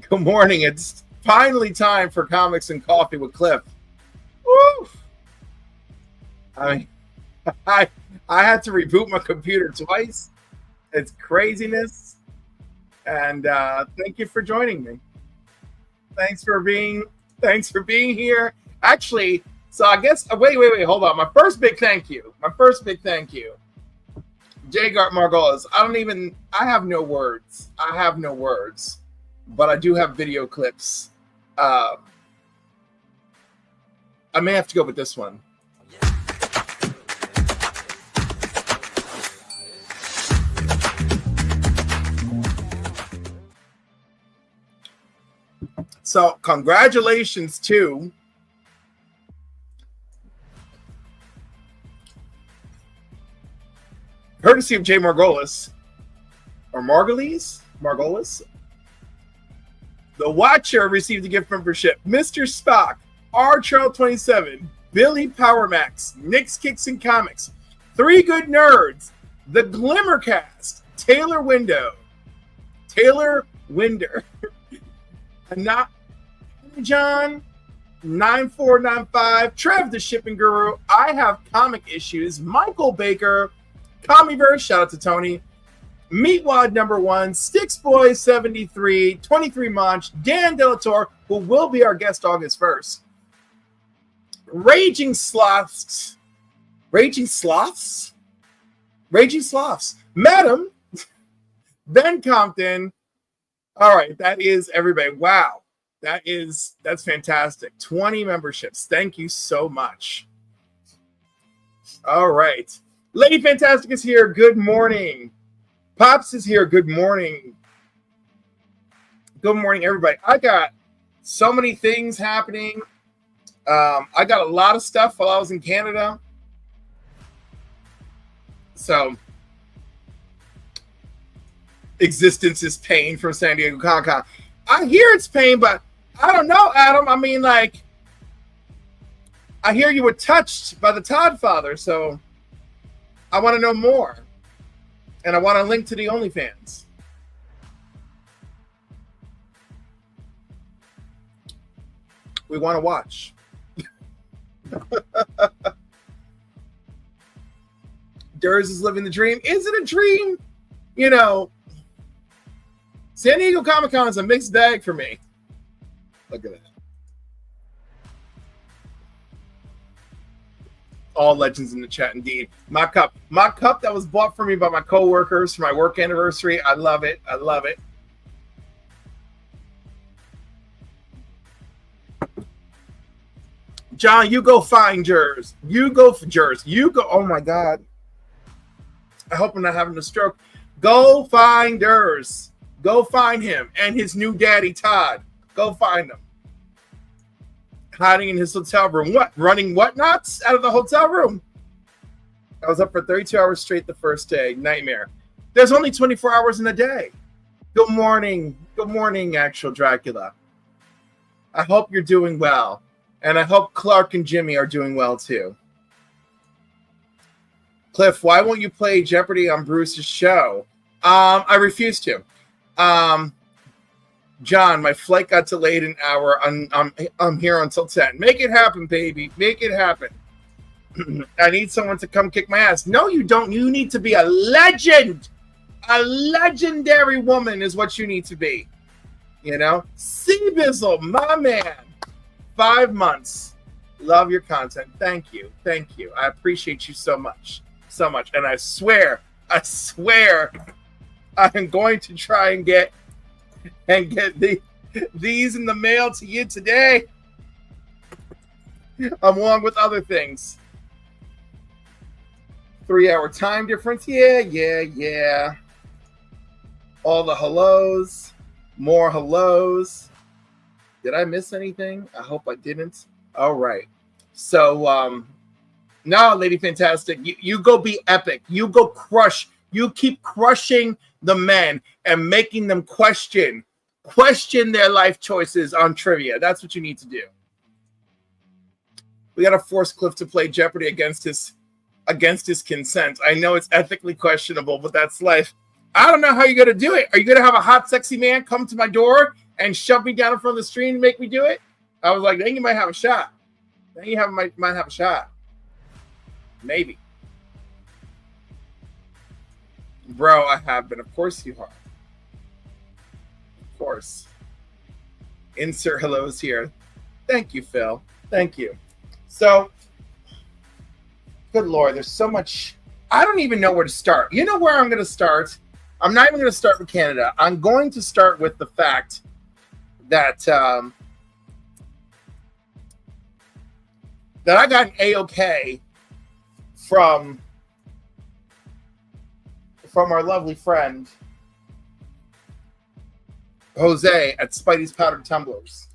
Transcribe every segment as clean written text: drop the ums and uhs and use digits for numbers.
Good morning. It's finally time for Comics and Coffee with Cliff. Woo! I mean, I I had to reboot my computer twice. It's craziness. And thank you for joining me. Thanks for being thanks for being here. Actually, so I guess wait, hold on. My first big thank you. J. Gart Margolis. I have no words. But I do have video clips. I may have to go with this one. So, congratulations to courtesy of Jay Margolis or Margolis. The Watcher received a gift membership. Mr. Spock, R. Trail 27, Billy Powermax, Nick's Kicks and Comics, Three Good Nerds, The Glimmercast, Taylor Winder, not John 9495, Trev the Shipping Guru, I Have Comic Issues, Michael Baker, Comiverse, shout out to Tony, Meatwad number 1, Sticks Boy 73, 23 Monch, Dan Delator, who will be our guest August 1st. Raging Sloths, Madam, Ben Compton. All right, that is everybody. Wow, that's fantastic. 20 memberships. Thank you so much. All right, Lady Fantastic is here. Good morning. Pops is here. Good morning. Good morning, everybody. I got so many things happening. I got a lot of stuff while I was in Canada. So, existence is pain from San Diego Comic-Con. I hear it's pain, but I don't know, Adam. I mean, like, I hear you were touched by the Todd Father, so I want to know more. And I want to link to the OnlyFans. We want to watch. Durs is living the dream. Is it a dream? You know, San Diego Comic-Con is a mixed bag for me. Look at that. All legends in the chat, indeed. My cup that was bought for me by my co-workers for my work anniversary. I love it. John, you go find Jers. Oh my God. I hope I'm not having a stroke. Go find Jers. Go find him and his new daddy, Todd. Go find him. Hiding in his hotel room. What? Running whatnots out of the hotel room? I was up for 32 hours straight the first day. Nightmare. There's only 24 hours in a day. Good morning. Good morning, actual Dracula. I hope you're doing well. And I hope Clark and Jimmy are doing well too. Cliff, why won't you play Jeopardy on Bruce's show? I refuse to. John, my flight got delayed an hour. I'm here until 10. Make it happen, baby. Make it happen. I need someone to come kick my ass. No, you don't. You need to be a legend. A legendary woman is what you need to be. You know? Seabizzle, my man. 5 months. Love your content. Thank you. I appreciate you so much. And I swear, I'm going to try and get these in the mail to you today, along with other things. 3-hour time difference. Yeah. All the hellos. More hellos. Did I miss anything? I hope I didn't. All right. So, no, Lady Fantastic, you go be epic. You go crush. You keep crushing the men and making them question their life choices on trivia. That's what you need to do. We got to force Cliff to play Jeopardy against his consent. I know it's ethically questionable, but that's life. I don't know how you're going to do it. Are you going to have a hot, sexy man come to my door and shove me down in front of the screen and make me do it, I was like, then you might have a shot. Then you might have a shot. Maybe. Bro, I have been. Of course you are. Of course. Insert hellos here. Thank you, Phil. Thank you. So, good Lord, there's so much. I don't even know where to start. You know where I'm going to start? I'm not even going to start with Canada. I'm going to start with the fact that that I got an A-OK from our lovely friend Jose at Spidey's Powdered Tumblers.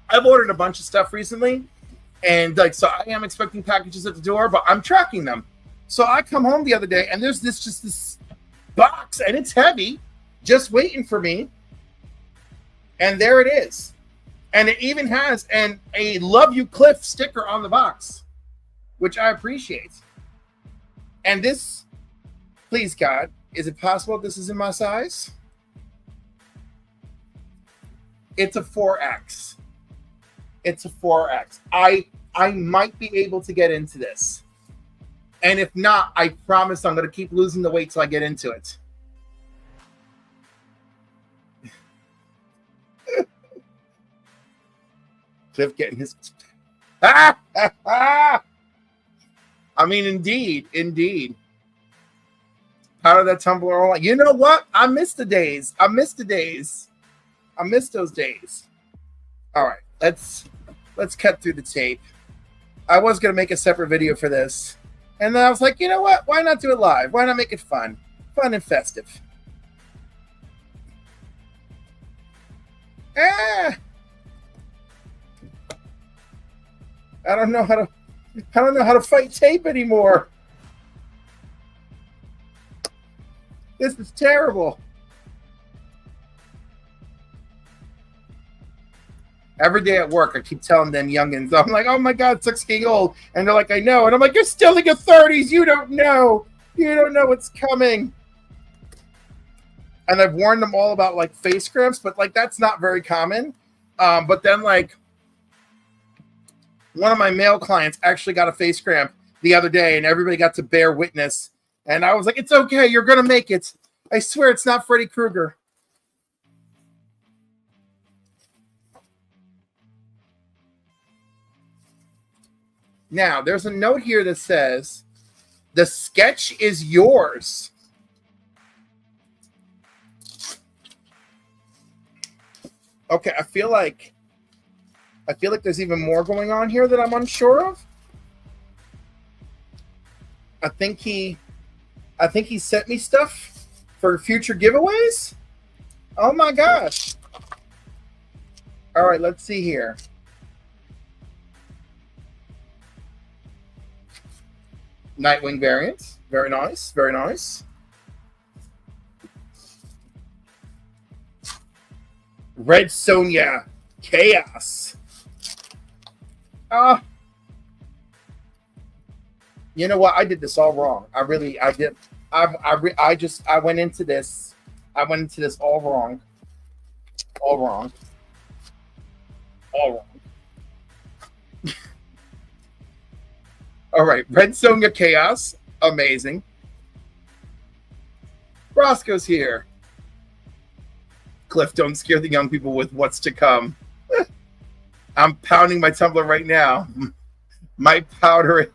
I've ordered a bunch of stuff recently, and like, so I am expecting packages at the door, but I'm tracking them. So I come home the other day, and there's this box, and it's heavy, just waiting for me. And there it is. And it even has a Love You Cliff sticker on the box, which I appreciate. And this, please God, is it possible this is in my size? It's a 4X. It's a 4X. I might be able to get into this. And if not, I promise I'm going to keep losing the weight till I get into it. Cliff getting his... I mean, indeed. How did that tumbler all... You know what? I miss the days. I miss those days. All right, let's cut through the tape. I was going to make a separate video for this. And then I was like, you know what? Why not do it live? Why not make it fun? Fun and festive. I don't know how to fight tape anymore. This is terrible. Every day at work, I keep telling them youngins, I'm like, oh my God, 6 getting old. And they're like, I know. And I'm like, you're still in your 30s. You don't know. You don't know what's coming. And I've warned them all about like face cramps, but like that's not very common. But then like one of my male clients actually got a face cramp the other day and everybody got to bear witness. And I was like, it's okay. You're going to make it. I swear it's not Freddy Krueger. Now, there's a note here that says, the sketch is yours. Okay, I feel like there's even more going on here that I'm unsure of. I think he sent me stuff for future giveaways. Oh my gosh. All right, let's see here. Nightwing variant. Very nice. Very nice. Red Sonja Chaos. You know what? I did this all wrong. I did. I went into this. I went into this all wrong. All wrong. All wrong. All right, Red Sonja Chaos, amazing. Roscoe's here. Cliff, don't scare the young people with what's to come. I'm pounding my tumbler right now. My pondering.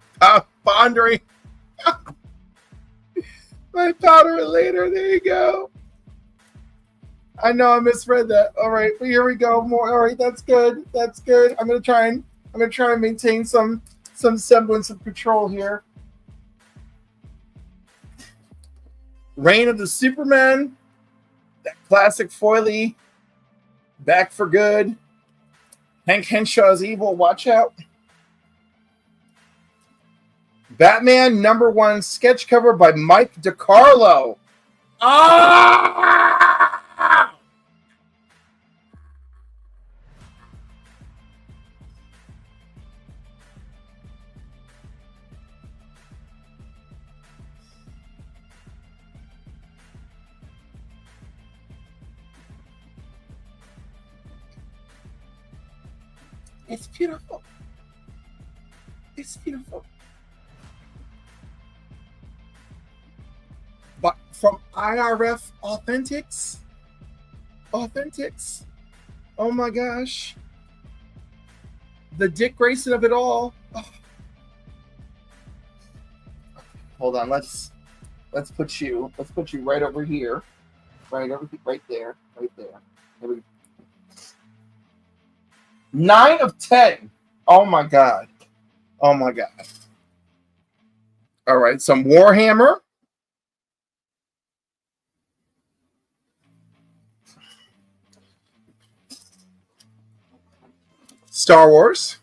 My powder later. There you go. I know I misread that. All right, well, here we go. More. All right, that's good. That's good. I'm gonna try and maintain some semblance of control here. Reign of the Superman, that classic foily, back for good. Hank Henshaw's evil, watch out. Batman #1 sketch cover by Mike DiCarlo. Ah! It's beautiful. It's beautiful. But from IRF Authentics. Authentics. Oh my gosh. The Dick Grayson of it all. Oh. Hold on, let's put you right over here. Right there. Here we go. 9 of 10. Oh my god. Oh my god. All right, some Warhammer. Star Wars.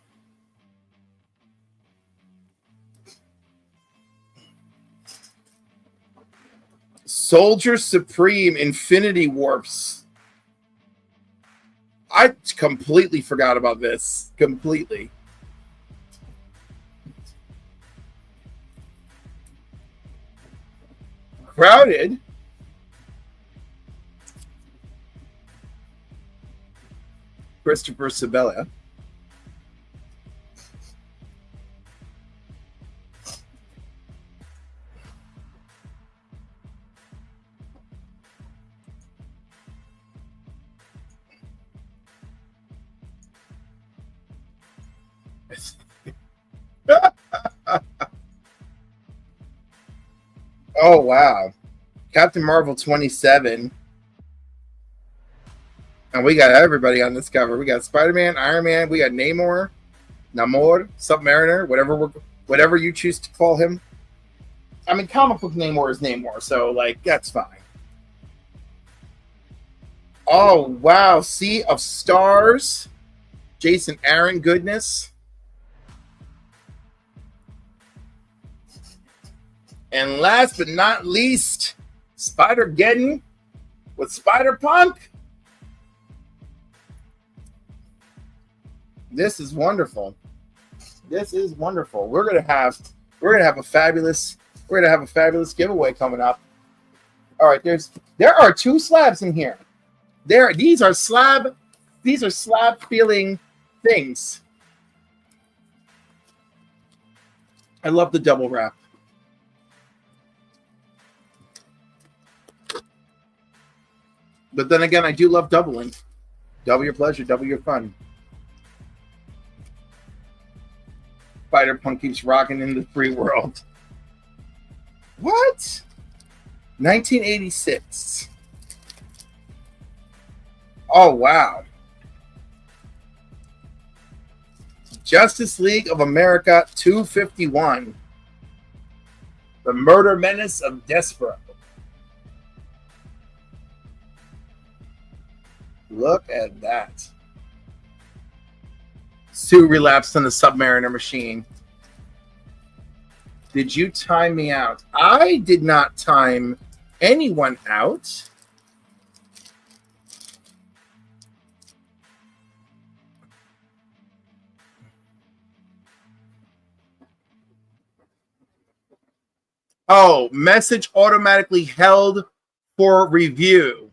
Soldier Supreme Infinity Warps. I completely forgot about this. Completely. Crowded. Christopher Sabella. Oh wow. Captain Marvel 27. And we got everybody on this cover. We got Spider-Man, Iron Man, we got Namor, Submariner, whatever you choose to call him. I mean, comic book Namor is Namor, so like that's fine. Oh wow, Sea of Stars, Jason Aaron goodness. And last but not least, Spider-Geddon with Spider-Punk. This is wonderful. This is wonderful. We're gonna have a fabulous giveaway coming up. All right, there are 2 slabs in here. These are slab feeling things. I love the double wrap. But then again, I do love doubling. Double your pleasure, double your fun. Spider-Punk keeps rocking in the free world. What? 1986. Oh, wow. Justice League of America 251. The Murder Menace of Despero. Look at that. Sue relapsed on the Submariner machine. Did you time me out? I did not time anyone out. Oh, message automatically held for review.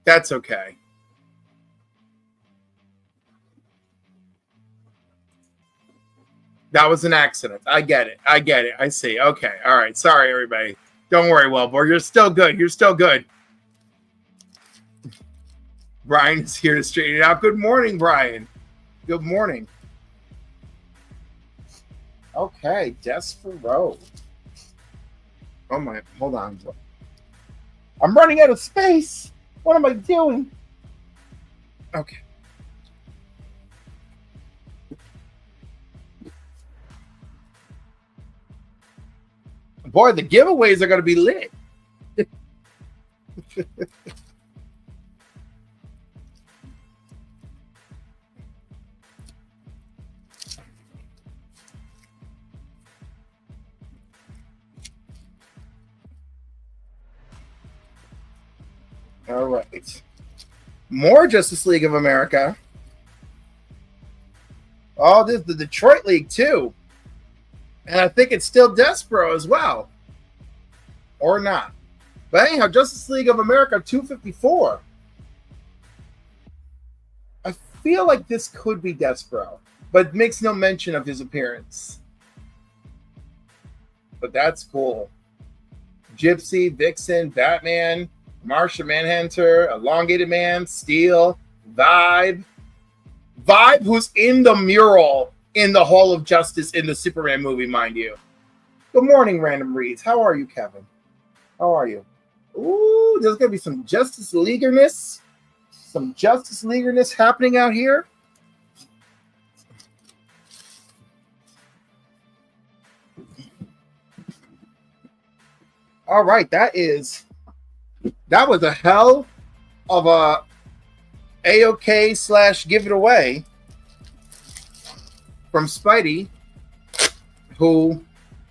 That's okay. That was an accident. I get it. I see. Okay. All right. Sorry, everybody. Don't worry, Wellbore. You're still good. Brian is here to straighten it out. Good morning, Brian. Good morning. Okay. Despero. Oh, my. Hold on. I'm running out of space. What am I doing? Okay. Boy, the giveaways are going to be lit. All right. More Justice League of America. Oh, this is the Detroit League, too. And I think it's still Despero as well. Or not. But anyhow, Justice League of America 254. I feel like this could be Despero, but makes no mention of his appearance. But that's cool. Gypsy, Vixen, Batman, Martian Manhunter, Elongated Man, Steel, Vibe. Vibe, who's in the mural in the Hall of Justice in the Superman movie, mind you. Good morning, Random Reads. How are you, Kevin? How are you? Ooh, there's going to be some Justice Leaguerness. Some Justice Leaguerness happening out here. All right, that was a hell of a AOK / give it away from Spidey, who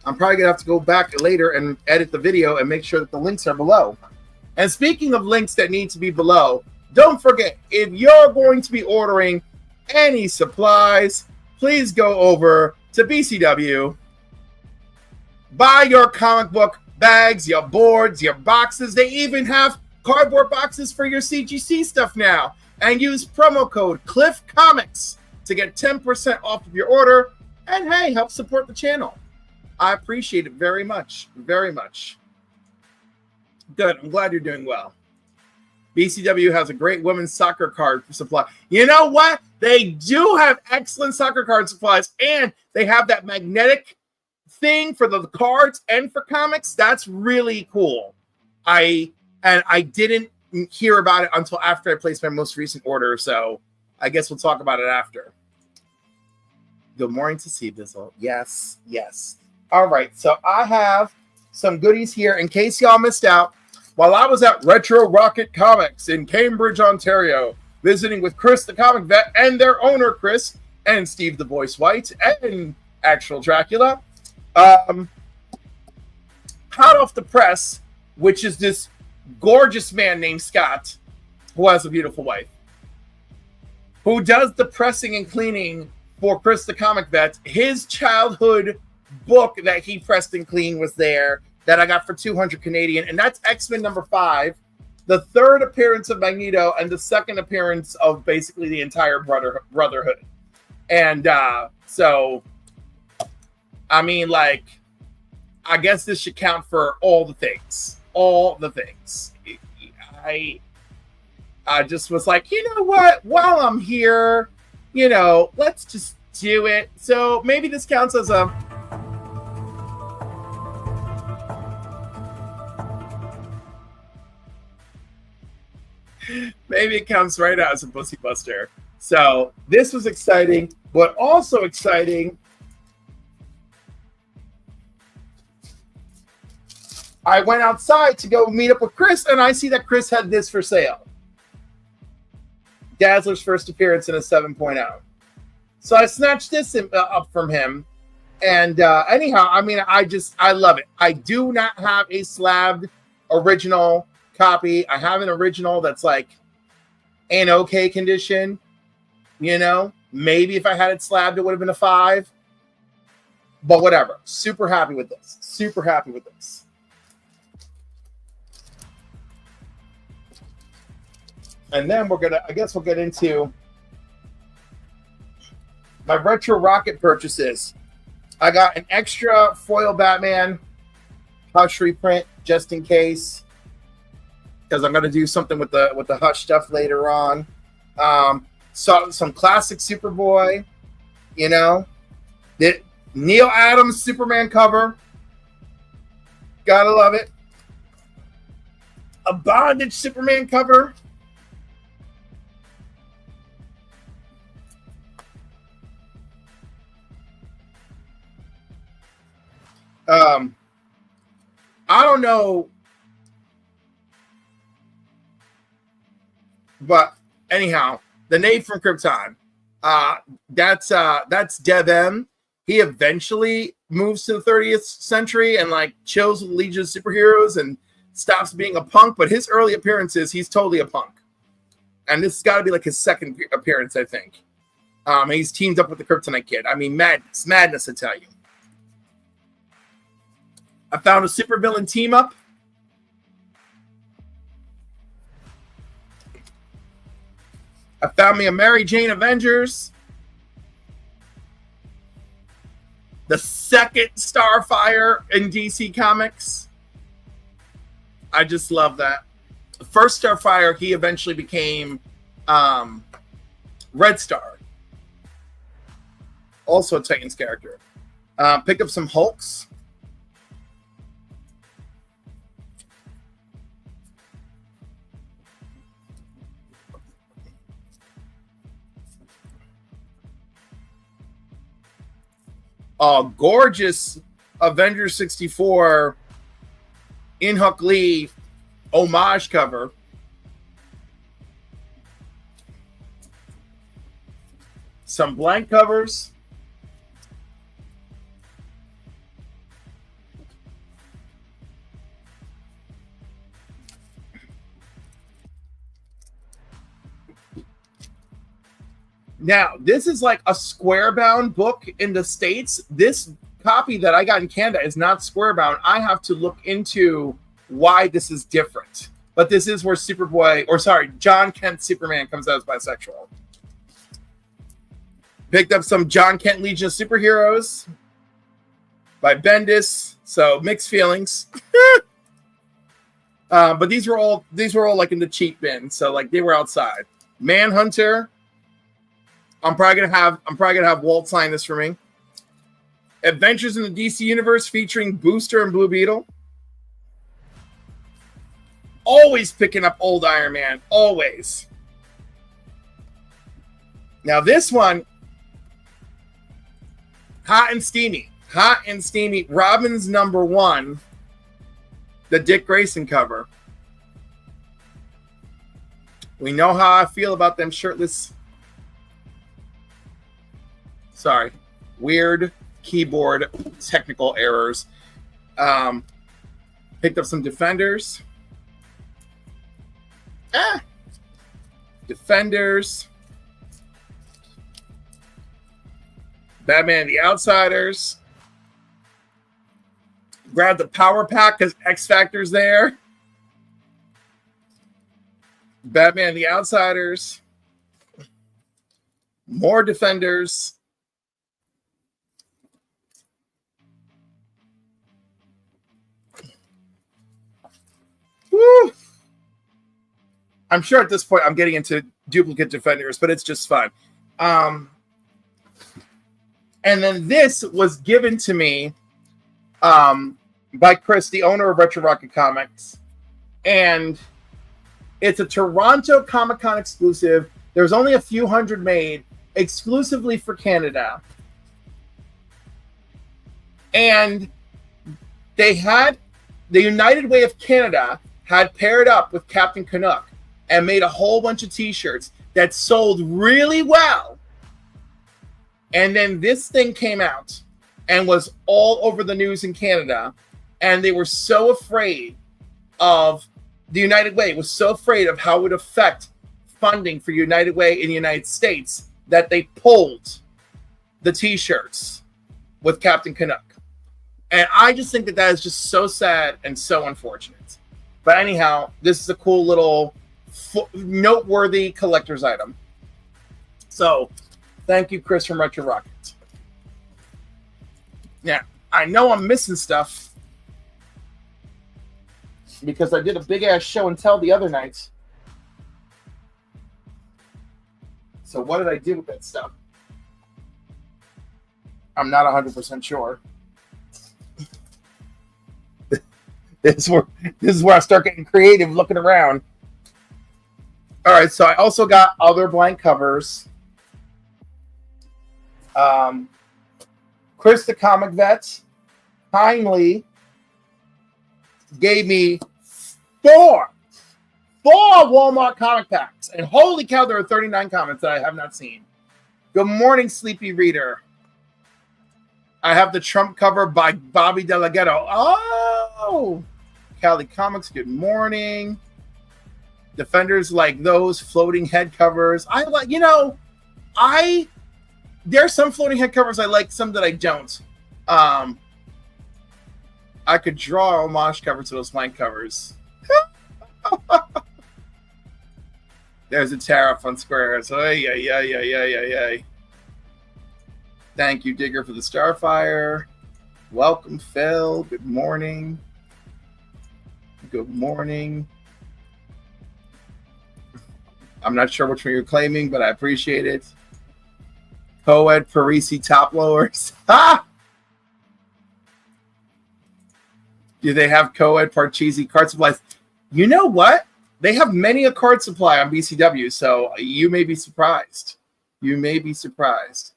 I'm probably gonna have to go back later and edit the video and make sure that the links are below. And speaking of links that need to be below, don't forget, if you're going to be ordering any supplies, please go over to BCW, buy your comic book bags, your boards, your boxes. They even have cardboard boxes for your CGC stuff now. And use promo code Cliff Comics to get 10% off of your order. And hey, help support the channel. I appreciate it very much. Very much. Good. I'm glad you're doing well. BCW has a great women's soccer card supply. You know what? They do have excellent soccer card supplies, and they have that magnetic thing for the cards and for comics. That's really cool. I didn't hear about it until after I placed my most recent order, so I guess we'll talk about it after. Good morning to see Bizzle. Yes, yes. All right, so I have some goodies here in case y'all missed out. While I was at Retro Rocket Comics in Cambridge, Ontario, visiting with Chris the Comic Vet and their owner, Chris, and Steve the Voice White, and Actual Dracula, hot off the press, which is this gorgeous man named Scott, who has a beautiful wife, who does the pressing and cleaning for Chris the Comic Vet. His childhood book that he pressed and cleaned was there, that I got for 200 Canadian, and that's X-Men #5, the third appearance of Magneto and the second appearance of basically the entire Brotherhood. And so, I mean, like, I guess this should count for all the things. All the things. I just was like, you know what? While I'm here, you know, let's just do it. So maybe this counts as a... Maybe it counts right out as a pussy buster. So this was exciting, but also exciting. I went outside to go meet up with Chris, and I see that Chris had this for sale. Dazzler's first appearance in a 7.0. So I snatched this up from him. And anyhow, I mean, I love it. I do not have a slabbed original copy. I have an original that's like in okay condition. You know, maybe if I had it slabbed, it would have been a 5. But whatever. Super happy with this. Super happy with this. And then I guess we'll get into my Retro Rocket purchases. I got an extra foil Batman Hush reprint just in case, because I'm going to do something with the Hush stuff later on. So some classic Superboy, you know, the Neil Adams Superman cover. Gotta love it. A Bondage Superman cover. I don't know, but anyhow, the Nate from Krypton. That's Dev M. He eventually moves to the 30th century and like chills with Legion of Superheroes and stops being a punk. But his early appearances, he's totally a punk, and this has got to be like his second appearance, I think. He's teamed up with the Kryptonite Kid. I mean, madness, I tell you. I found a supervillain team up. I Found me a Mary Jane Avengers. The second Starfire in DC Comics. I just love that. The first Starfire, he eventually became Red Star. Also a Titans character. Picked up some Hulks. Gorgeous Avengers 64 In-Hook Lee homage cover. Some blank covers. Now, this is like a square-bound book in the States. This copy that I got in Canada is not square-bound. I have to look into why this is different. But this is where John Kent Superman comes out as bisexual. Picked up some John Kent Legion of Superheroes by Bendis. So mixed feelings. But these were all like in the cheap bin. So like they were outside. Manhunter. I'm probably gonna have Walt sign this for me. Adventures in the DC Universe featuring Booster and Blue Beetle. Always picking up old Iron Man. Always. Now this one, hot and steamy. Robin's #1, the Dick Grayson cover. We know how I feel about them shirtless. Sorry, weird keyboard technical errors. Picked up some Defenders. Defenders. Batman and the Outsiders. Grab the Power Pack because X Factor's there. Batman and the Outsiders. More Defenders. Woo. I'm sure at this point I'm getting into duplicate Defenders, but it's just fun. And then this was given to me by Chris, the owner of Retro Rocket Comics. And it's a Toronto Comic-Con exclusive. There's only a few hundred made exclusively for Canada. And they had the United Way of Canada had paired up with Captain Canuck and made a whole bunch of t-shirts that sold really well. And then this thing came out and was all over the news in Canada. And they were so afraid of the United Way, was so afraid of how it would affect funding for United Way in the United States that they pulled the t-shirts with Captain Canuck. And I just think that is just so sad and so unfortunate. But anyhow, this is a cool little noteworthy collector's item. So, thank you, Chris from Retro Rocket. Now, I know I'm missing stuff because I did a big-ass show and tell the other night. So what did I do with that stuff? I'm not 100% sure. This is where I start getting creative looking around. All right, so I also got other blank covers. Chris the Comic Vet kindly gave me four Walmart comic packs. And holy cow, there are 39 comics that I have not seen. Good morning, Sleepy Reader. I have the Trump cover by Bobby DeLaGhetto. Oh! Cali Comics, good morning. Defenders like those floating head covers. I like, there's some floating head covers I like, some that I don't. I could draw a homage cover to those blank covers. There's a tariff on squares. Oh, yeah. Thank you, Digger, for the Starfire. Welcome, Phil. Good morning. Good morning. I'm not sure which one you're claiming, but I appreciate it. Coed Parisi top lowers. Ha! Do they have Coed Parcheesi card supplies? You know what? They have many a card supply on BCW, so you may be surprised. You may be surprised.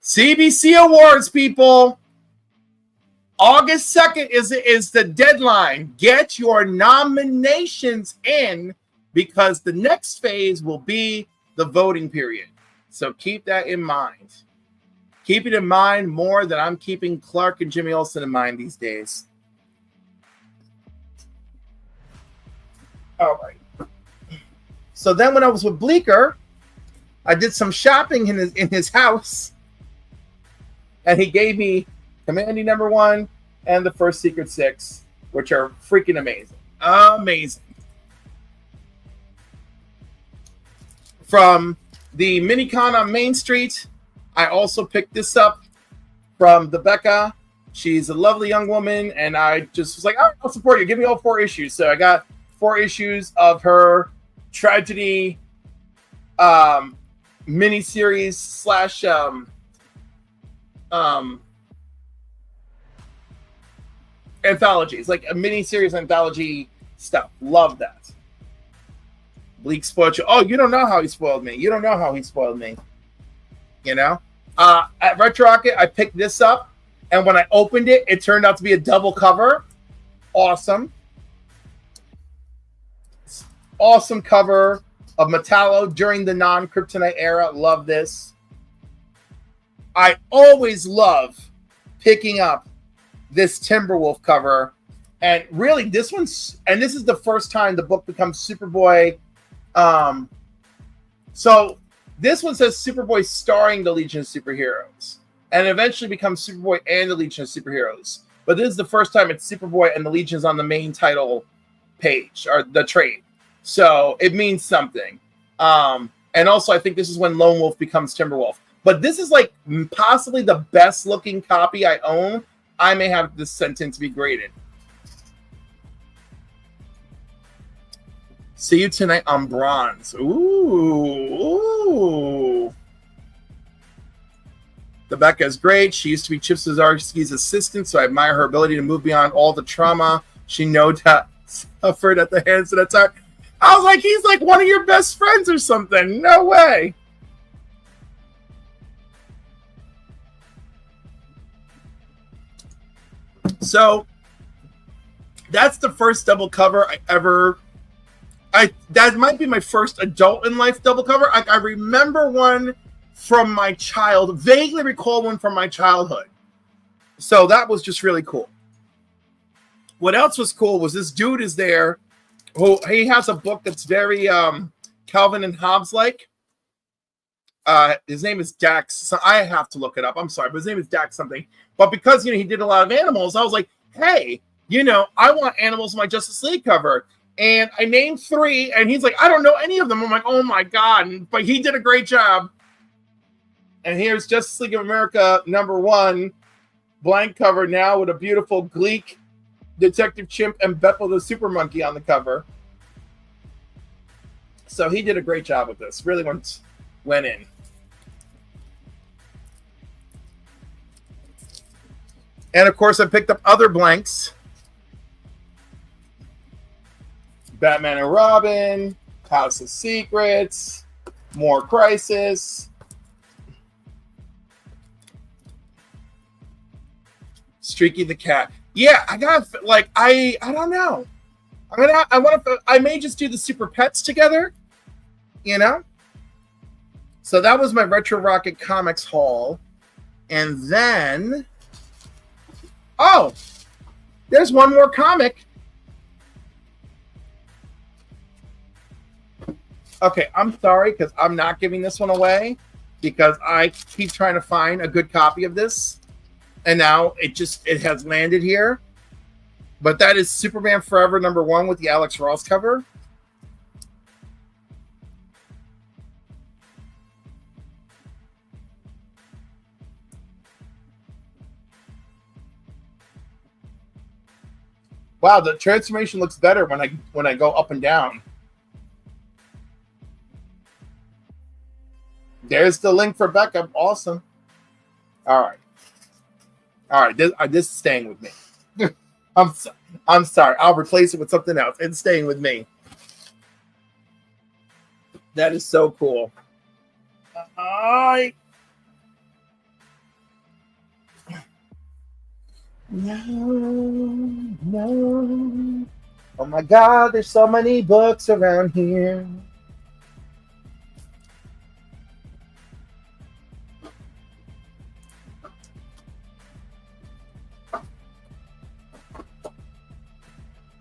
CBC Awards, people. August 2nd is the deadline. Get your nominations in because the next phase will be the voting period. So keep that in mind. Keep it in mind more than I'm keeping Clark and Jimmy Olsen in mind these days. All right. So then when I was with Bleecker, I did some shopping in his house. And he gave me Commanding number 1 and the first Secret 6, which are freaking amazing. Amazing. From the Minicon on Main Street, I also picked this up from the Becca. She's a lovely young woman, and I just was like, all right, I'll support you. Give me all 4 issues. So I got 4 issues of her tragedy miniseries slash anthologies, like a miniseries anthology stuff. Love that. Bleak spoiled you. Oh, you don't know how he spoiled me. You don't know how he spoiled me. You know? At Retro Rocket, I picked this up, and when I opened it, it turned out to be a double cover. Awesome. Awesome cover of Metallo during the non-Kryptonite era. Love this. I always love picking up this Timberwolf cover. And really, this one's... And this is the first time the book becomes Superboy. So this one says Superboy starring the Legion of Superheroes. And eventually becomes Superboy and the Legion of Superheroes. But this is the first time it's Superboy and the Legion's on the main title page, or the trade. So it means something. And also, I think this is when Lone Wolf becomes Timberwolf. But this is like possibly the best looking copy I own. I may have this sentence be graded. See you tonight on Bronze. Ooh. The Becca is great. She used to be Chip Zdarsky's assistant, so I admire her ability to move beyond all the trauma she no doubt suffered at the hands of that time. I was like, he's like one of your best friends or something. No way. So that's the first double cover I ever... that might be my first adult in life double cover. I remember one from my vaguely recall one from my childhood. So that was just really cool. What else was cool was this dude is there who he has a book that's very Calvin and Hobbes like. His name is Dax. So I have to look it up. I'm sorry, but his name is Dax something. But because he did a lot of animals, I was like, hey, I want animals in my Justice League cover. And I named 3, and he's like, I don't know any of them. I'm like, oh my God. But he did a great job. And here's Justice League of America #1, blank cover now with a beautiful Gleek, Detective Chimp, and Beppo the Super Monkey on the cover. So he did a great job with this. Really went in. And of course, I picked up other blanks. Batman and Robin, House of Secrets, more Crisis, Streaky the Cat. Yeah, I got I don't know. I may just do the Super Pets together, So that was my Retro Rocket Comics haul, and then there's one more comic. Okay, I'm sorry because I'm not giving this one away because I keep trying to find a good copy of this. And now it has landed here. But that is Superman Forever #1 with the Alex Ross cover. Wow, the transformation looks better when I go up and down. There's the link for Becca. Awesome. All right. This is staying with me. I'm sorry. I'll replace it with something else. It's staying with me. That is so cool. No. Oh my God, there's so many books around here.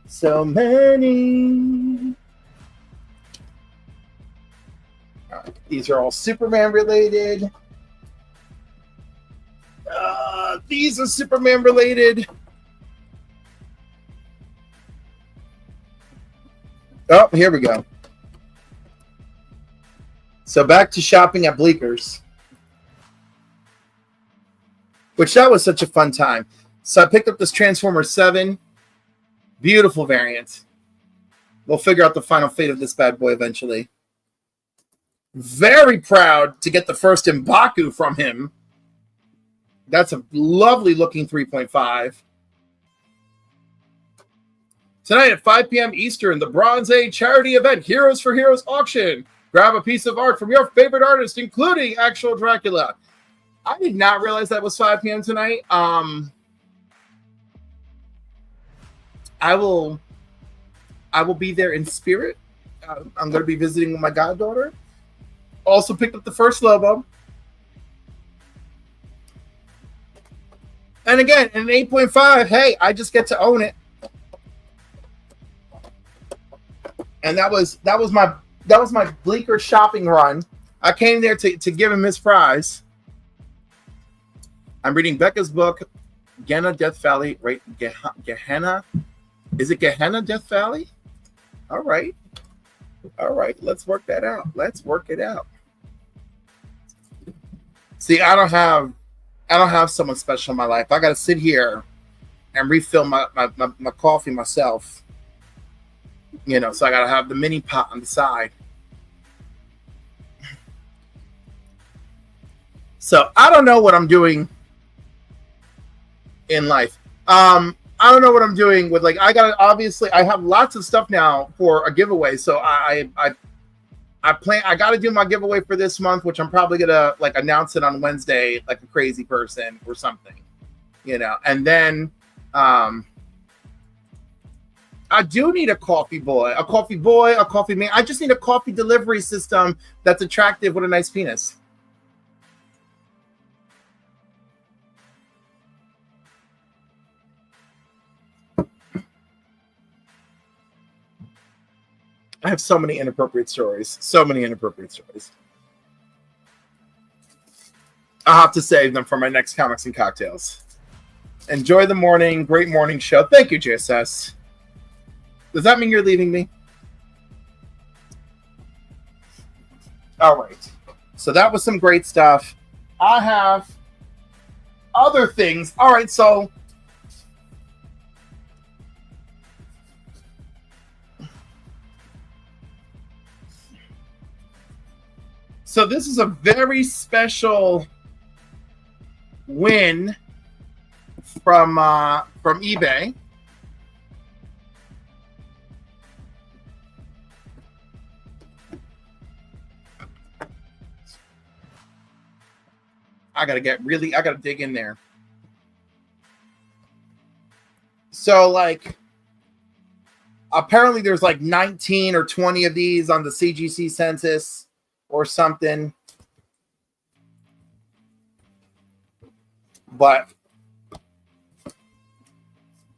So many. These are all Superman related. These are Superman related. Oh, here we go. So back to shopping at Bleeckers, which that was such a fun time. So I picked up this Transformer 7. Beautiful variant. We'll figure out the final fate of this bad boy eventually. Very proud to get the first M'Baku from him. That's a lovely looking 3.5. Tonight at 5 p.m. Eastern, the Bronze Age charity event, Heroes for Heroes auction. Grab a piece of art from your favorite artist, including actual Dracula. I did not realize that was 5 p.m. tonight. I will be there in spirit. I'm going to be visiting with my goddaughter. Also picked up the first Lobo. And again, an 8.5, hey, I just get to own it. And that was my Bleecker shopping run. I came there to give him his prize. I'm reading Becca's book, Gehenna Death Valley, right? Gehenna. Is it Gehenna Death Valley? All right. Let's work that out. Let's work it out. See, I don't have someone special in my life. I got to sit here and refill my coffee myself. You know, so I got to have the mini pot on the side. So I don't know what I'm doing in life. I don't know what I'm doing with, like, I have lots of stuff now for a giveaway. So I got to do my giveaway for this month, which I'm probably going to like announce it on Wednesday, like a crazy person or something, you know? And then, I do need a coffee man. I just need a coffee delivery system that's attractive with a nice penis. I have so many inappropriate stories. I'll have to save them for my next Comics and Cocktails. Enjoy the morning. Great morning show. Thank you, JSS. Does that mean you're leaving me? All right. So that was some great stuff. I have other things. All right. So this is a very special win from eBay. I gotta dig in there. So, like, apparently there's like 19 or 20 of these on the CGC census or something. But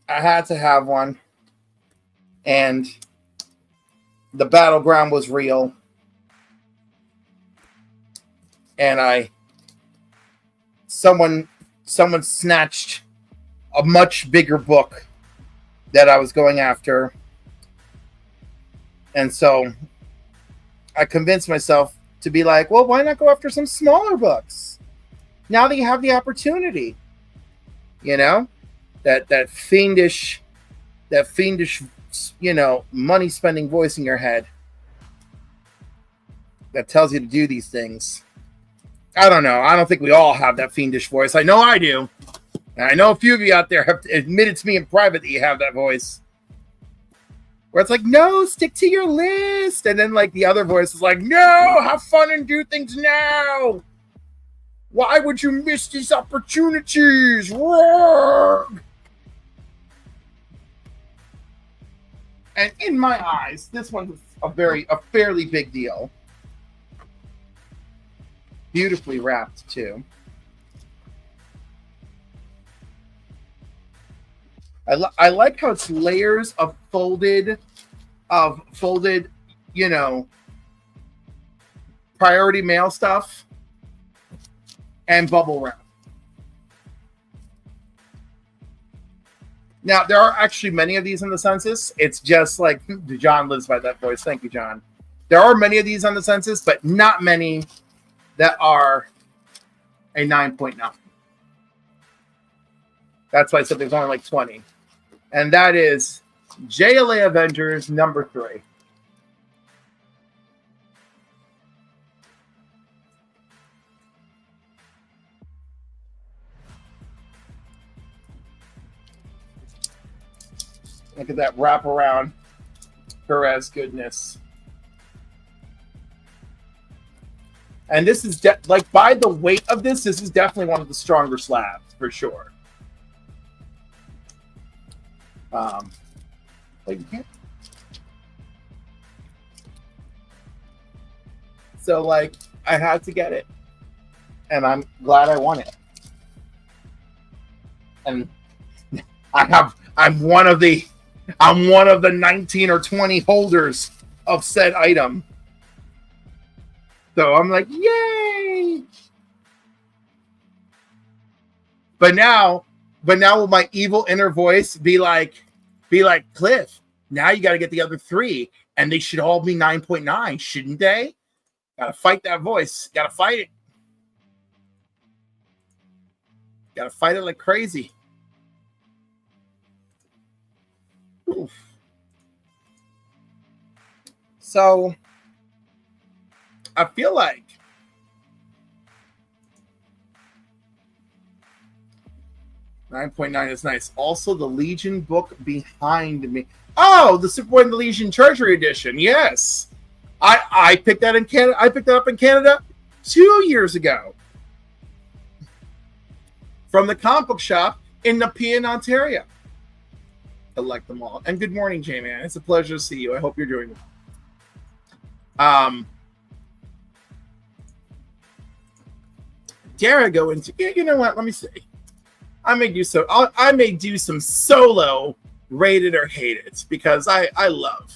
I had to have one. And the battleground was real. And someone snatched a much bigger book that I was going after. And so I convinced myself to be like, well, why not go after some smaller books? Now that you have the opportunity, you know, that fiendish that fiendish, money spending voice in your head that tells you to do these things. I don't know. I don't think we all have that fiendish voice. I know I do. And I know a few of you out there have admitted to me in private that you have that voice. Where it's like, no, stick to your list. And then like the other voice is like, no, have fun and do things now. Why would you miss these opportunities? Roar! And in my eyes, this one's a fairly big deal. Beautifully wrapped too. I like how it's layers of folded, priority mail stuff and bubble wrap. Now, there are actually many of these in the census. It's just like John lives by that voice. Thank you, John. There are many of these on the census, but not many that are a 9.9. That's why I said there's only like 20. And that is JLA Avengers number 3. Look at that wraparound Perez goodness. And this is like by the weight of this is definitely one of the stronger slabs for sure. So like I had to get it, and I'm glad I won it. And I'm one of the 19 or 20 holders of said item. So I'm like, yay! But now will my evil inner voice be like, Cliff, now you got to get the other 3, and they should all be 9.9, shouldn't they? Got to fight that voice. Got to fight it. Got to fight it like crazy. Oof. So I feel like $9.9 is nice. Also, the Legion book behind me. Oh, the Superboy and the Legion Treasury Edition. Yes, I picked that in Canada. I picked that up in Canada 2 years ago from the comic book shop in Nepean, Ontario. I like them all. And good morning, J-Man. It's a pleasure to see you. I hope you're doing well. Dare I go into? You know what? Let me see. I may do some solo rated or hated because I love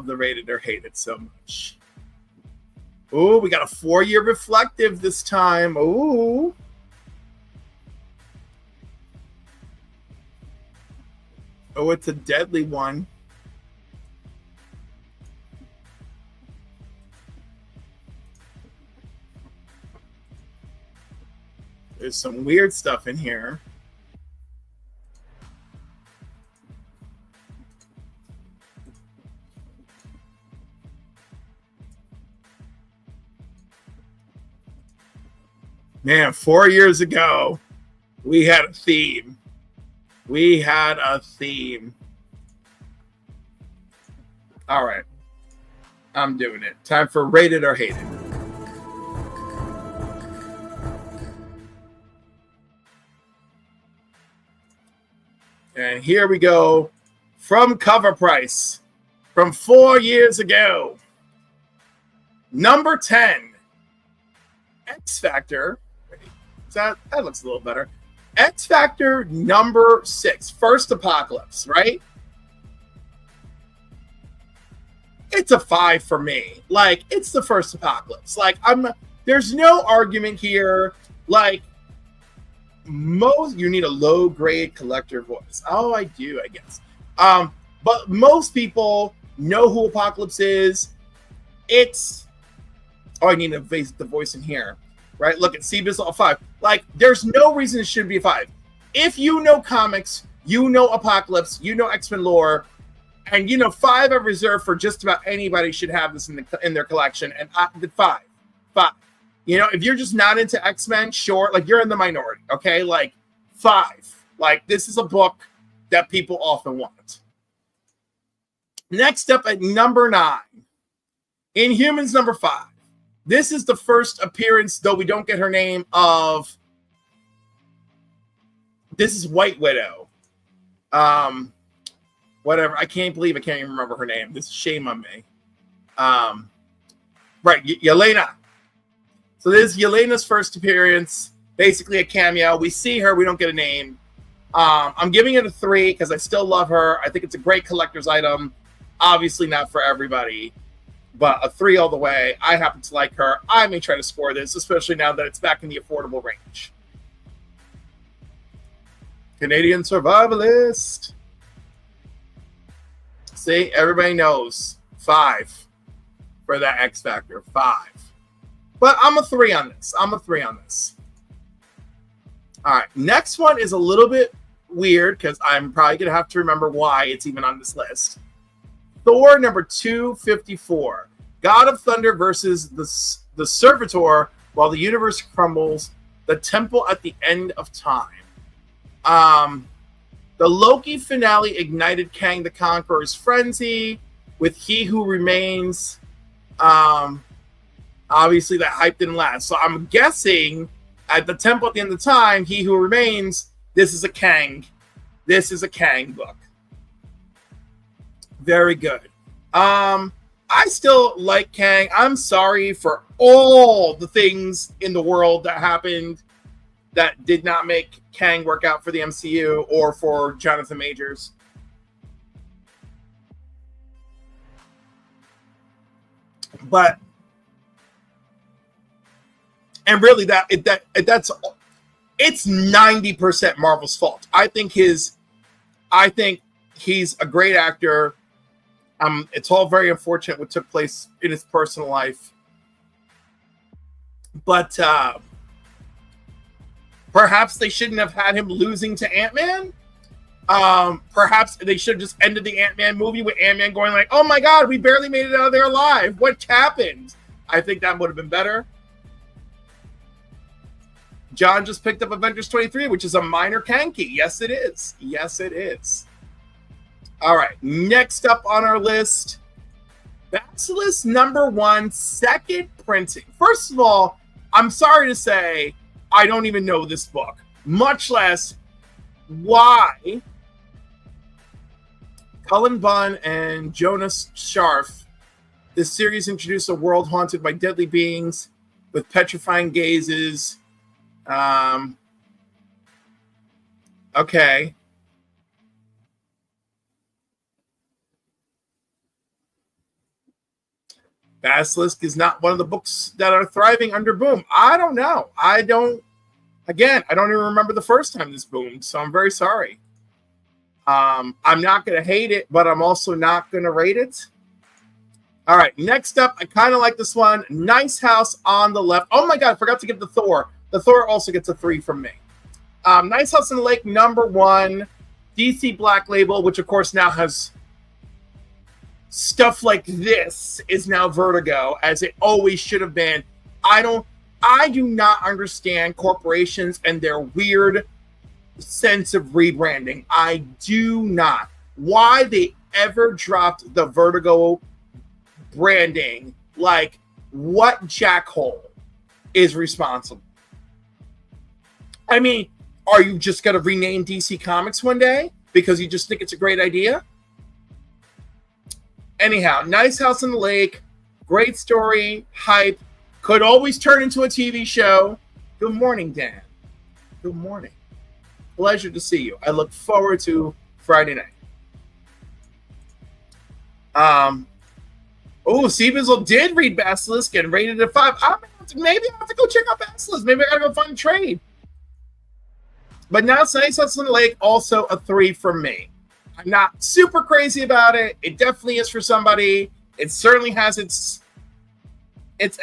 the rated or hated so much. Ooh, we got a 4-year reflective this time. Ooh. Oh, it's a deadly one. There's some weird stuff in here. Man, 4 years ago, we had a theme. We had a theme. All right. I'm doing it. Time for rated or hated. And here we go from cover price from 4 years ago. Number 10, X Factor. That looks a little better. X Factor number 6, First Apocalypse, right? It's a 5 for me. Like, it's the First Apocalypse. Like, there's no argument here. Like, you need a low grade collector voice. Oh, I do, I guess. But most people know who Apocalypse is. I need to face the voice in here, right? Look at CBIS all 5. Like, there's no reason it should be a 5. If you know comics, You know Apocalypse, you know X-Men lore, and you know 5 are reserved for just about anybody should have this in their collection. And the 5. You know, if you're just not into X-Men, sure, like you're in the minority, okay? Like 5. Like this is a book that people often want. Next up at number 9, Inhumans number 5. This is the first appearance, though we don't get her name, of this is White Widow. Whatever. I can't believe I can't even remember her name. This is shame on me. Right, Yelena. So this is Yelena's first appearance, basically a cameo. We see her, we don't get a name. I'm giving it a 3 because I still love her. I think it's a great collector's item. Obviously not for everybody, but a 3 all the way. I happen to like her. I may try to score this, especially now that it's back in the affordable range. Canadian Survivalist. See, everybody knows 5 for that X Factor. 5. But I'm a 3 on this. All right, next one is a little bit weird because I'm probably going to have to remember why it's even on this list. Thor number 254. God of Thunder versus the Servitor while the universe crumbles. The temple at the end of time. The Loki finale ignited Kang the Conqueror's frenzy with He Who Remains. Obviously, that hype didn't last. So I'm guessing at the temple at the end of time, He Who Remains, this is a Kang. This is a Kang book. Very good. I still like Kang. I'm sorry for all the things in the world that happened that did not make Kang work out for the MCU or for Jonathan Majors. But and really that's it's 90% Marvel's fault. I think he's a great actor. It's all very unfortunate what took place in his personal life. But perhaps they shouldn't have had him losing to Ant-Man. Perhaps they should have just ended the Ant-Man movie with Ant-Man going like, oh my God, we barely made it out of there alive. What happened? I think that would have been better. John just picked up Avengers 23, which is a minor Kang key. Yes, it is. Yes, it is. All right. Next up on our list, Basilisk number 1, second printing. First of all, I'm sorry to say, I don't even know this book, much less why Cullen Bunn and Jonas Scharf. This series introduced a world haunted by deadly beings with petrifying gazes. Okay. Basilisk is not one of the books that are thriving under boom. I don't know. I don't even remember the first time this boomed, so I'm very sorry. I'm not going to hate it, but I'm also not going to rate it. All right, next up, I kind of like this one. Nice House on the Left. Oh my God, I forgot to give the Thor. The Thor also gets a 3 from me. Nice House on the Lake, number 1. DC Black Label, which of course now has stuff like this, is now Vertigo, as it always should have been. I do not understand corporations and their weird sense of rebranding. I do not. Why they ever dropped the Vertigo branding? Like, what jackhole is responsible? I mean, are you just going to rename DC Comics one day because you just think it's a great idea? Anyhow, Nice House on the Lake, great story, hype, could always turn into a TV show. Good morning, Dan. Good morning. Pleasure to see you. I look forward to Friday night. Seabizzle did read Basilisk and rated it a 5. Maybe I have to go check out Basilisk. Maybe I gotta go find a trade. But now Nice House on the Lake, also a 3 from me. I'm not super crazy about it. It definitely is for somebody. It certainly has its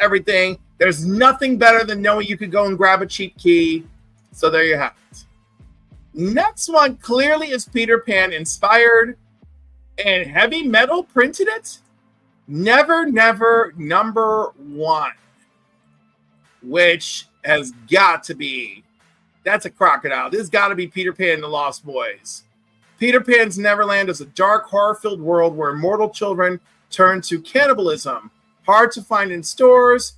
everything. There's nothing better than knowing you could go and grab a cheap key. So there you have it. Next one clearly is Peter Pan inspired, and Heavy Metal printed it. Never Never #1, which has got to be, that's a crocodile. This has got to be Peter Pan and the Lost Boys. Peter Pan's Neverland is a dark, horror-filled world where immortal children turn to cannibalism. Hard to find in stores.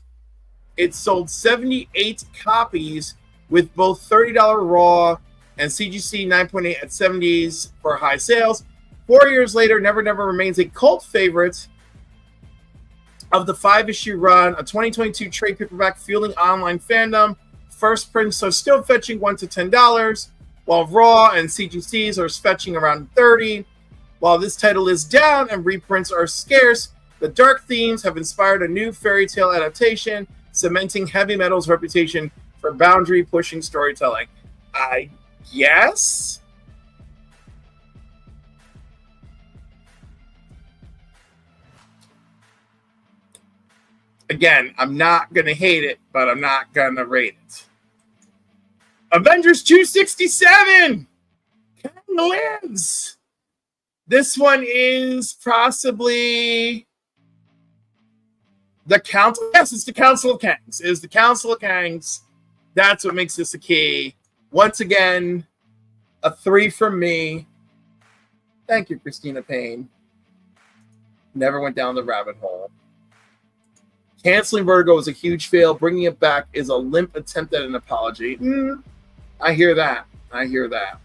It sold 78 copies with both $30 raw and CGC 9.8 at 70s for high sales. 4 years later, Never Never remains a cult favorite of the 5-issue run, a 2022 trade paperback fueling online fandom. First prints are still fetching $1 to $10, while raw and CGCs are fetching around $30. While this title is down and reprints are scarce, the dark themes have inspired a new fairy tale adaptation, cementing Heavy Metal's reputation for boundary-pushing storytelling. I guess? Again, I'm not going to hate it, but I'm not going to rate it. Avengers 267! Kang lives! This one is possibly the Council. Yes, it's the Council of Kangs. It is the Council of Kangs. That's what makes this a key. Once again, a 3 from me. Thank you, Christina Payne. Never went down the rabbit hole. Canceling Vertigo was a huge fail. Bringing it back is a limp attempt at an apology. I hear that. I hear that.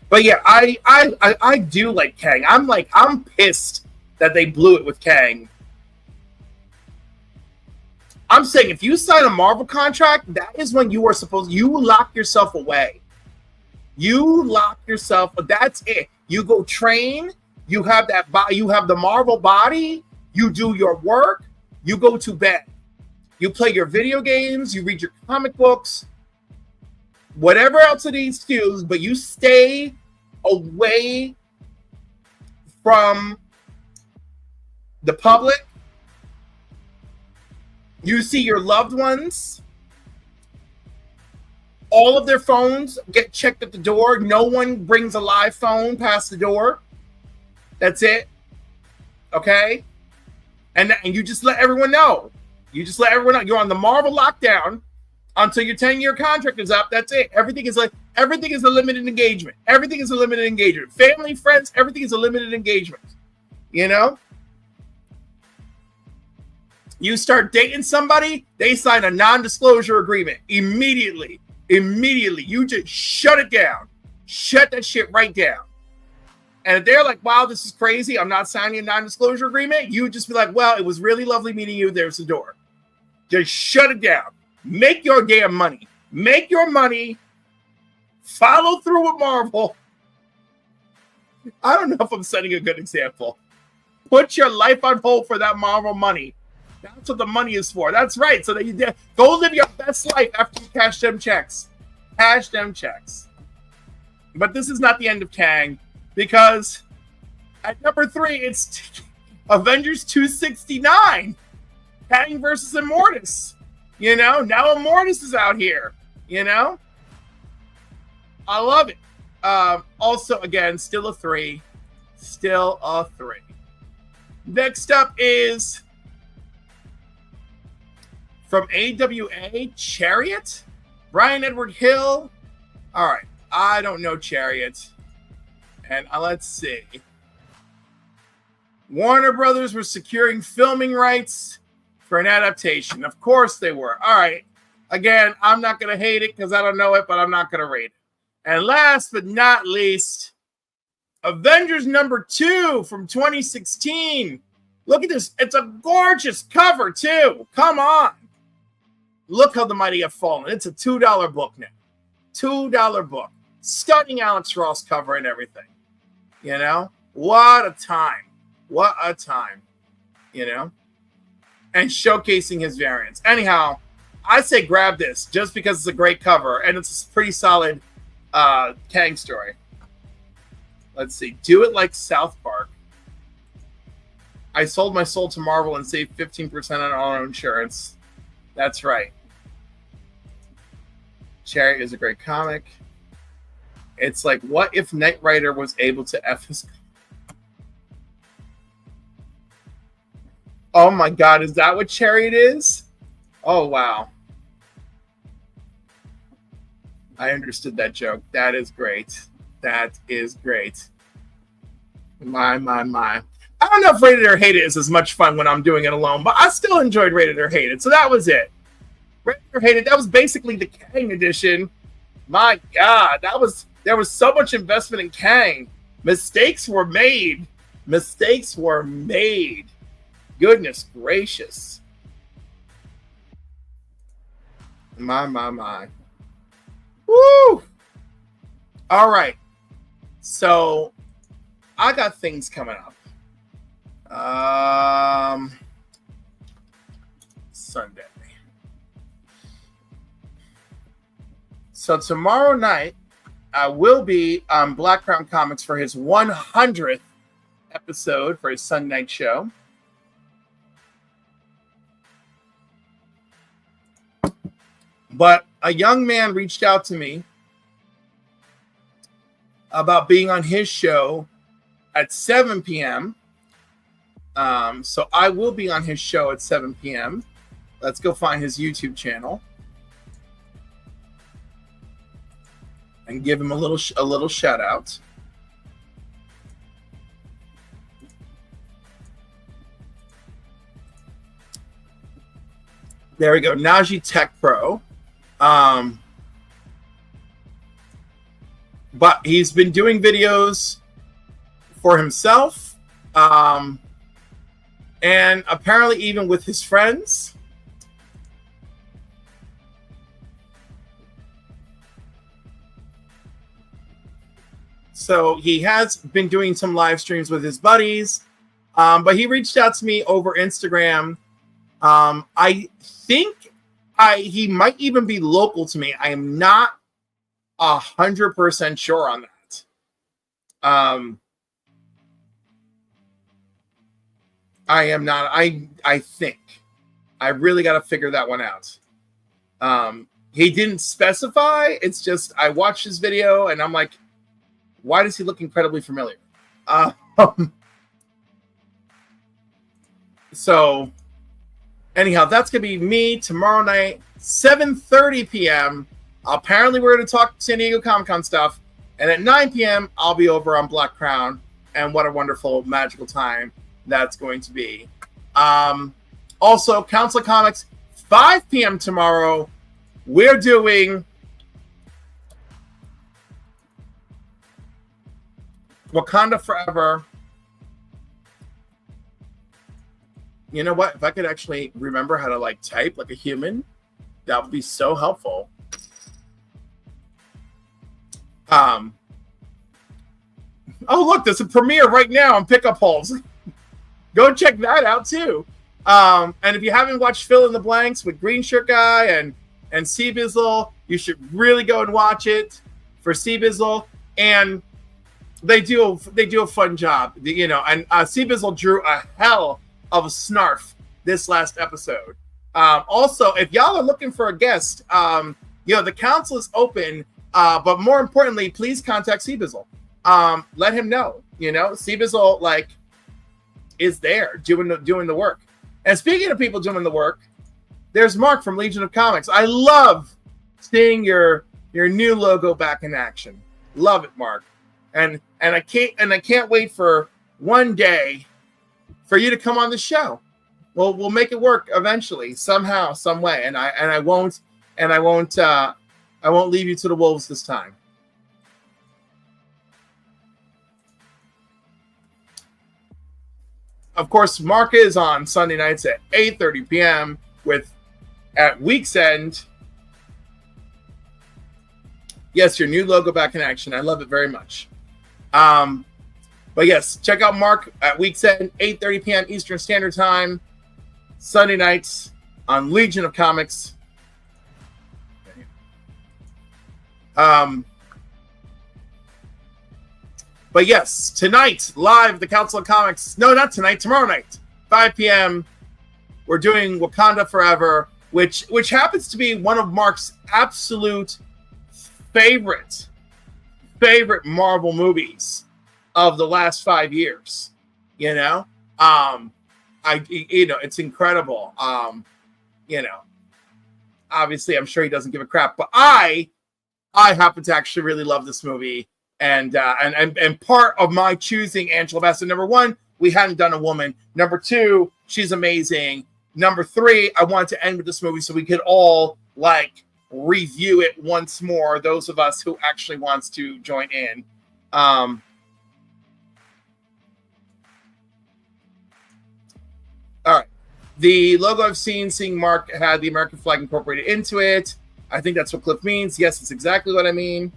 But yeah, I do like Kang. I'm pissed that they blew it with Kang. I'm saying if you sign a Marvel contract, that is when you are supposed, you lock yourself away. You lock yourself. That's it. You go train. You have that. You have the Marvel body. You do your work. You go to bed. You play your video games. You read your comic books. Whatever else it needs to do, but you stay away from the public. You see your loved ones. All of their phones get checked at the door. No one brings a live phone past the door. That's it. Okay? And you just let everyone know. You just let everyone know. You're on the Marvel lockdown until your 10-year contract is up. That's it. Everything is a limited engagement. Everything is a limited engagement. Family, friends, everything is a limited engagement. You know? You start dating somebody, they sign a non-disclosure agreement immediately. Immediately. You just shut it down. Shut that shit right down. And if they're like, wow, this is crazy, I'm not signing a non-disclosure agreement, you just be like, well, it was really lovely meeting you. There's the door. Just shut it down. Make your damn money. Make your money. Follow through with Marvel. I don't know if I'm setting a good example. Put your life on hold for that Marvel money. That's what the money is for. That's right. So that you go live your best life after you cash them checks. Cash them checks. But this is not the end of Kang, because at number 3, it's Avengers 269. Kang versus Immortus. You know, now Immortus is out here. You know? I love it. Also, again, still a 3. Still a 3. Next up is from AWA, Chariot? Brian Edward Hill. All right. I don't know Chariot. And let's see. Warner Brothers were securing filming rights for an adaptation. Of course they were. All right. Again, I'm not going to hate it because I don't know it, but I'm not going to rate it. And last but not least, Avengers number 2 from 2016. Look at this. It's a gorgeous cover, too. Come on. Look how the mighty have fallen. It's a $2 book now. $2 book. Stunning Alex Ross cover and everything. You know? What a time. What a time. You know? And showcasing his variants. Anyhow, I say grab this just because it's a great cover and it's a pretty solid Kang story. Let's see. Do it like South Park. I sold my soul to Marvel and saved 15% on auto insurance. That's right. Chariot is a great comic. It's like, what if Knight Rider was able to F his... Oh my God, is that what Chariot is? Oh, wow. I understood that joke. That is great. That is great. My. I don't know if Rated or Hated is as much fun when I'm doing it alone, but I still enjoyed Rated or Hated. So that was it. Rated or Hated, that was basically the Kang edition. My God, there was so much investment in Kang. Mistakes were made. Mistakes were made. Goodness gracious. My. Woo! All right. So I got things coming up. Sunday. So tomorrow night, I will be on Black Crown Comics for his 100th episode for his Sunday night show. But a young man reached out to me about being on his show at 7 p.m. So I will be on his show at 7 p.m. Let's go find his YouTube channel and give him a little shout out. There we go, Najee Tech Pro. But he's been doing videos for himself, and apparently even with his friends. So he has been doing some live streams with his buddies, but he reached out to me over Instagram. I think he might even be local to me. I am not 100% sure on that. I am not. I think I really got to figure that one out. He didn't specify. It's just I watched his video and I'm like, why does he look incredibly familiar? So anyhow, that's going to be me tomorrow night, 7:30 p.m. Apparently, we're going to talk San Diego Comic-Con stuff. And at 9 p.m., I'll be over on Black Crown. And what a wonderful, magical time that's going to be. Also, Council of Comics, 5 p.m. tomorrow. We're doing Wakanda Forever. You know what? If I could actually remember how to type like a human, that would be so helpful. Oh look, there's a premiere right now on Pickup Holes. Go check that out too. And if you haven't watched Fill in the Blanks with Green Shirt Guy and C-Bizzle, you should really go and watch it for C-Bizzle. And they do a fun job, and C-Bizzle drew a hell of a snarf this last episode. Also, if y'all are looking for a guest, the council is open, but more importantly, please contact C-Bizzle. Let him know, C-Bizzle is there doing the work. And speaking of people doing the work, there's Mark from Legion of Comics. I love seeing your new logo back in action. Love it, Mark. And I can't wait for one day for you to come on the show. We'll make it work eventually, somehow, some way. And I won't leave you to the wolves this time. Of course, Mark is on Sunday nights at 8:30 p.m. at Week's End. Yes, your new logo back in action. I love it very much. But yes, check out Mark at Week's End, 8:30 p.m. Eastern Standard Time, Sunday nights on Legion of Comics. But yes, tonight, live at the Council of Comics. No, not tonight, tomorrow night, 5 p.m. We're doing Wakanda Forever, which happens to be one of Mark's absolute favorite favorite Marvel movies of the last 5 years. You know, it's incredible. Obviously, I'm sure he doesn't give a crap, but I happen to actually really love this movie, and part of my choosing Angela Bassett, number one, we hadn't done a woman. Number two, she's amazing. Number three, I wanted to end with this movie so we could all review it once more. Those of us who actually wants to join in. All right. The logo I've seeing Mark had the American flag incorporated into it. I think that's what Cliff means. Yes, it's exactly what I mean.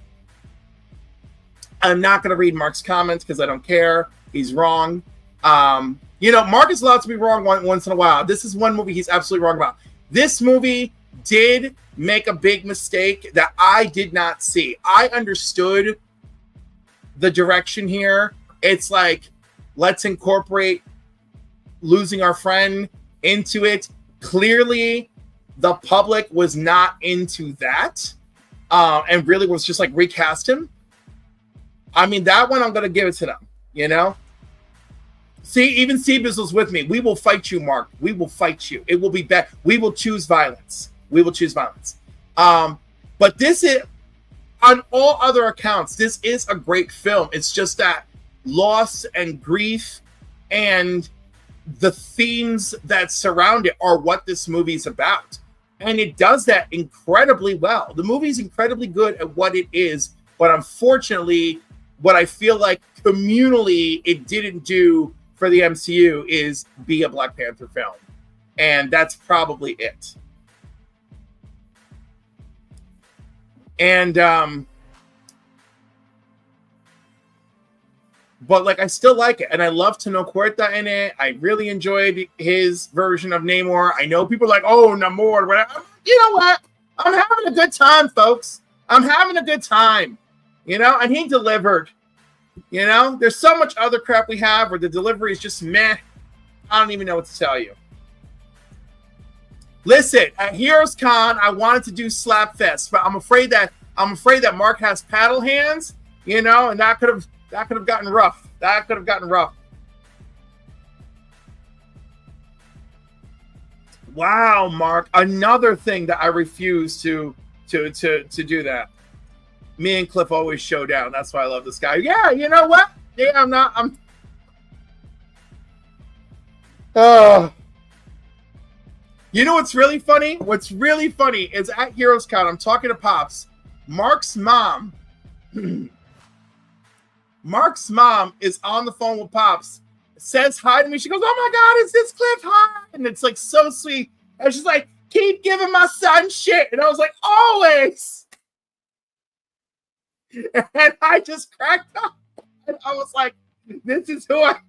I'm not going to read Mark's comments because I don't care. He's wrong. Mark is allowed to be wrong once in a while. This is one movie he's absolutely wrong about. This movie did make a big mistake that I did not see. I understood the direction here. It's let's incorporate losing our friend into it. Clearly, the public was not into that, and really was just recast him. I mean, that one I'm going to give it to them, See, even Seabus was with me. We will fight you, Mark. We will fight you. It will be bad. We will choose violence. But this is, on all other accounts, this is a great film. It's just that loss and grief and the themes that surround it are what this movie is about. And it does that incredibly well. The movie is incredibly good at what it is, but unfortunately, what I feel like communally it didn't do for the MCU is be a Black Panther film. And that's probably it. And but I still like it, and I love Tenoch Huerta in it. I really enjoyed his version of Namor. I know people are like, oh, Namor, whatever. You know what? I'm having a good time, folks. I'm having a good time. And he delivered. There's so much other crap we have where the delivery is just meh. I don't even know what to tell you. Listen, at Heroes Con, I wanted to do Slapfest, but I'm afraid that Mark has paddle hands, and that could have gotten rough. Wow, Mark. Another thing that I refuse to do that. Me and Cliff always show down. That's why I love this guy. Yeah, you know what? Yeah, You know what's really funny? What's really funny is at Heroes Con, I'm talking to Pops. Mark's mom is on the phone with Pops, says hi to me. She goes, oh my God, is this Cliff? Hi. And it's so sweet. And she's like, keep giving my son shit. And I was like, always. And I just cracked up. And I was like, this is who I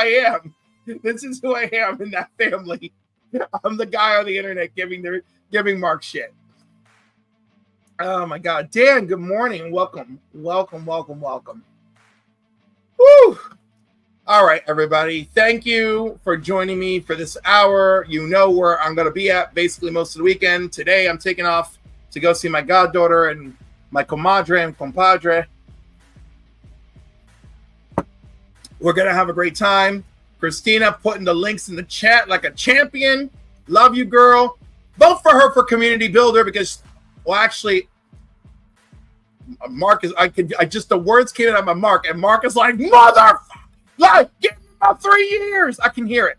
am. This is who I am in that family. I'm the guy on the internet giving Mark shit. Oh my God. Dan, good morning. Welcome. Woo! All right, everybody. Thank you for joining me for this hour. You know where I'm going to be at basically most of the weekend. Today, I'm taking off to go see my goddaughter and my comadre and compadre. We're going to have a great time. Christina putting the links in the chat like a champion. Love you, girl. Vote for her for community builder because, well, actually, Mark is, the words came out of my Mark, and Mark is like, give me about 3 years. I can hear it.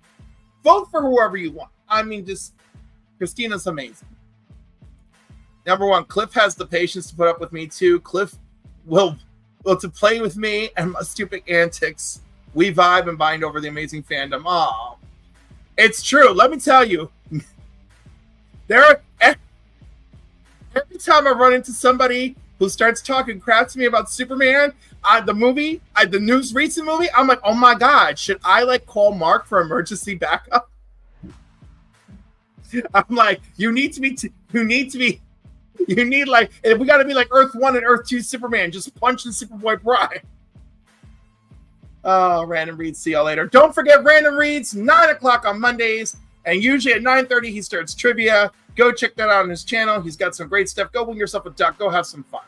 Vote for whoever you want. I mean, Christina's amazing. Number one, Cliff has the patience to put up with me too. Cliff will to play with me and my stupid antics. We vibe and bind over the amazing fandom. Oh, it's true. Let me tell you, every time I run into somebody who starts talking crap to me about Superman, the recent movie, I'm like, oh my God, should I call Mark for emergency backup? I'm like, we got to be like Earth 1 and Earth 2 Superman, just punching Superboy Prime. Oh, Random Reads, see y'all later. Don't forget Random Reads, 9 o'clock on Mondays, and usually at 9:30 he starts trivia. Go check that out on his channel. He's got some great stuff. Go win yourself a duck. Go have some fun.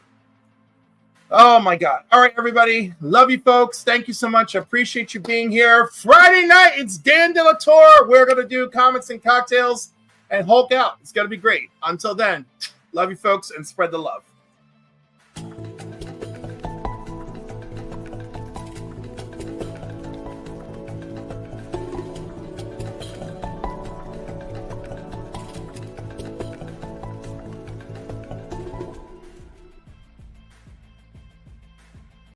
Oh my God. All right, everybody. Love you folks. Thank you so much. I appreciate you being here. Friday night, it's Dan De La Torre. We're going to do Comics and Cocktails and Hulk out. It's going to be great. Until then, love you folks and spread the love.